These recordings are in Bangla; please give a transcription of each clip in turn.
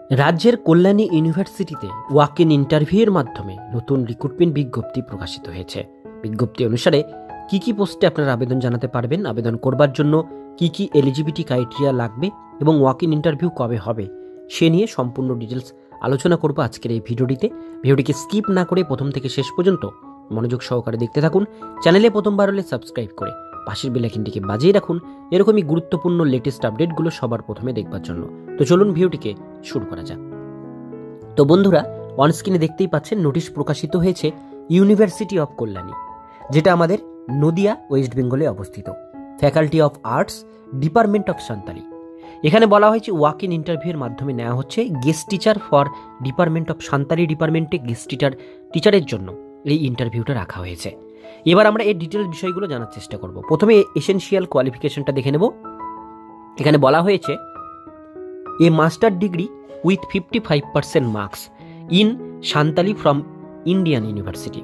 রাজ্যের কল্যাণী ইউনিভার্সিটিতে ওয়াক ইন ইন্টারভিউয়ের মাধ্যমে নতুন রিক্রুটমেন্ট বিজ্ঞপ্তি প্রকাশিত হয়েছে। বিজ্ঞপ্তি অনুসারে কি কি পোস্টে আপনারা আবেদন জানাতে পারবেন, আবেদন করবার জন্য কি কি এলিজিবিলিটি ক্রাইটেরিয়া লাগবে এবং ওয়াক ইন ইন্টারভিউ কবে হবে সে নিয়ে সম্পূর্ণ ডিটেলস আলোচনা করব আজকের এই ভিডিওটিতে। ভিডিওটিকে স্কিপ না করে প্রথম থেকে শেষ পর্যন্ত মনোযোগ সহকারে দেখতে থাকুন। চ্যানেলে প্রথমবার হলে সাবস্ক্রাইব করে পাশের বেল আইকনটিকে বাজিয়ে রাখুন এরকমই গুরুত্বপূর্ণ লেটেস্ট আপডেটগুলো সবার প্রথমে দেখবার জন্য। তো চলুন ভিডিওটিকে শুরু করা যাক। তো বন্ধুরা, অনস্ক্রিনে দেখতেই পাচ্ছেন নোটিশ প্রকাশিত হয়েছে ইউনিভার্সিটি অফ কল্যাণী, যেটা আমাদের নদিয়া, ওয়েস্ট বেঙ্গলে অবস্থিত। Faculty of arts, department of Santali. এখানে বলা হয়েছে ওয়াক ইন ইন্টারভিউয়ের মাধ্যমে নেওয়া হচ্ছে guest teacher for department of Santali ডিপার্টমেন্টে গেস্ট টিচারের জন্য এই ইন্টারভিউটা রাখা হয়েছে। এবার আমরা এর ডিটেলস বিষয়গুলো জানার চেষ্টা করব। প্রথমে এসেনশিয়াল কোয়ালিফিকেশনটা দেখে নেব। এখানে বলা হয়েছে a master degree with 55% marks in Santali from Indian university.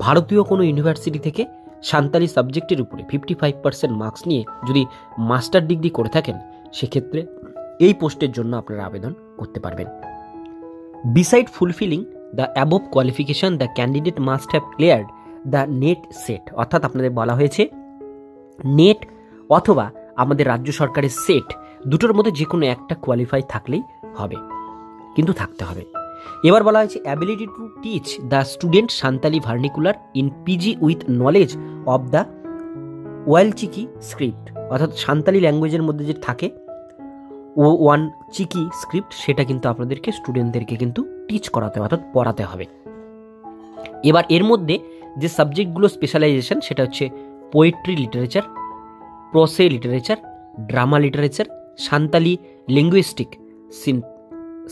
ভারতীয় কোনো ইউনিভার্সিটি থেকে সান্তালি সাবজেক্টের উপরে 55% মার্কস নিয়ে যদি মাস্টার ডিগ্রি করে থাকেন, সেক্ষেত্রে এই পোস্টের জন্য আপনারা আবেদন করতে পারবেন। Beside fulfilling the above qualification the candidate must have cleared the net set. অর্থাৎ আপনাদের বলা হয়েছে নেট অথবা আমাদের রাজ্য সরকারের সেট দুটোর মধ্যে যে কোনো একটা কোয়ালিফাই থাকলেই হবে, কিন্তু থাকতে হবে। এবার বলা হয়েছে ability to teach the student Santali vernacular in PG with knowledge of the Ol Chiki script. অর্থাৎ সান্তালি ল্যাঙ্গুয়েজের মধ্যে যে থাকে ওয়ান চিকি স্ক্রিপ্ট, সেটা কিন্তু আপনাদেরকে স্টুডেন্টদেরকে কিন্তু টিচ করাতে হবে, অর্থাৎ পড়াতে হবে। এবার এর মধ্যে যে সাবজেক্টগুলো স্পেশালাইজেশন সেটা হচ্ছে poetry literature, prose literature, drama literature, Santali linguistic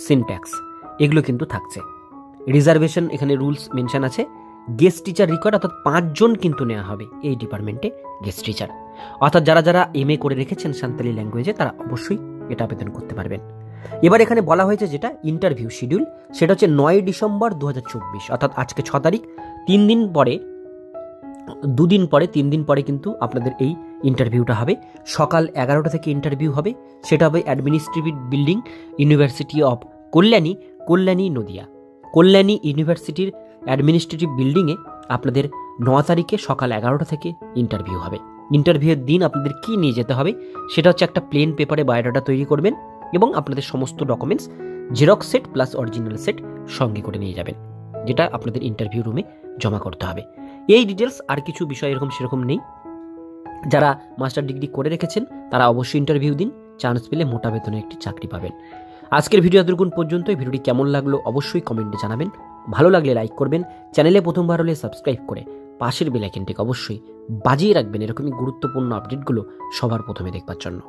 syntax, এগুলো কিন্তু থাকছে। রিজার্ভেশন এখানে রুলস মেনশন আছে। গেস্ট টিচার রিকোয়ার্ড, অর্থাৎ 5 জন কিন্তু নেওয়া হবে এই ডিপার্টমেন্টে গেস্ট টিচার। অর্থাৎ যারা যারা MA করে রেখেছেন সান্তালি ল্যাঙ্গুয়েজে তারা অবশ্যই এটা আবেদন করতে পারবেন। এবার এখানে বলা হয়েছে যেটা ইন্টারভিউ শিডিউল, সেটা হচ্ছে 9 ডিসেম্বর 2024, অর্থাৎ আজকে 6 তারিখ, 3 দিন পরে কিন্তু আপনাদের এই ইন্টারভিউটা হবে। সকাল 11টা থেকে ইন্টারভিউ হবে। সেটা হবে administrative building, university of Kalyani Nadia. Kalyani ইউনিভার্সিটির অ্যাডমিনিস্ট্রেটিভ বিল্ডিংয়ে আপনাদের 9 তারিখে সকাল 11টা থেকে ইন্টারভিউ হবে। ইন্টারভিউয়ের দিন আপনাদের কি নিয়ে যেতে হবে সেটা হচ্ছে একটা প্লেন পেপারে বায়োডাটা তৈরি করবেন এবং আপনাদের সমস্ত documents xerox set plus original set সঙ্গে করে নিয়ে যাবেন, যেটা আপনাদের ইন্টারভিউ রুমে জমা করতে হবে। এই ডিটেলস, আর কিছু বিষয় সেরকম নেই। যারা মাস্টার ডিগ্রি করে রেখেছেন তারা অবশ্যই ইন্টারভিউ দিন, চান্স পেলে মোটা বেতনে একটি চাকরি পাবেন। আজকের ভিডিও এতটুকুন পর্যন্ত। এই ভিডিওটি কেমন লাগলো অবশ্যই কমেন্টে জানাবেন। ভালো লাগলে লাইক করবেন, চ্যানেলে প্রথমবার হলে সাবস্ক্রাইব করে পাশের বেল আইকনটিকে অবশ্যই বাজিয়ে রাখবেন এরকমই গুরুত্বপূর্ণ আপডেটগুলো সবার প্রথমে দেখবার জন্য।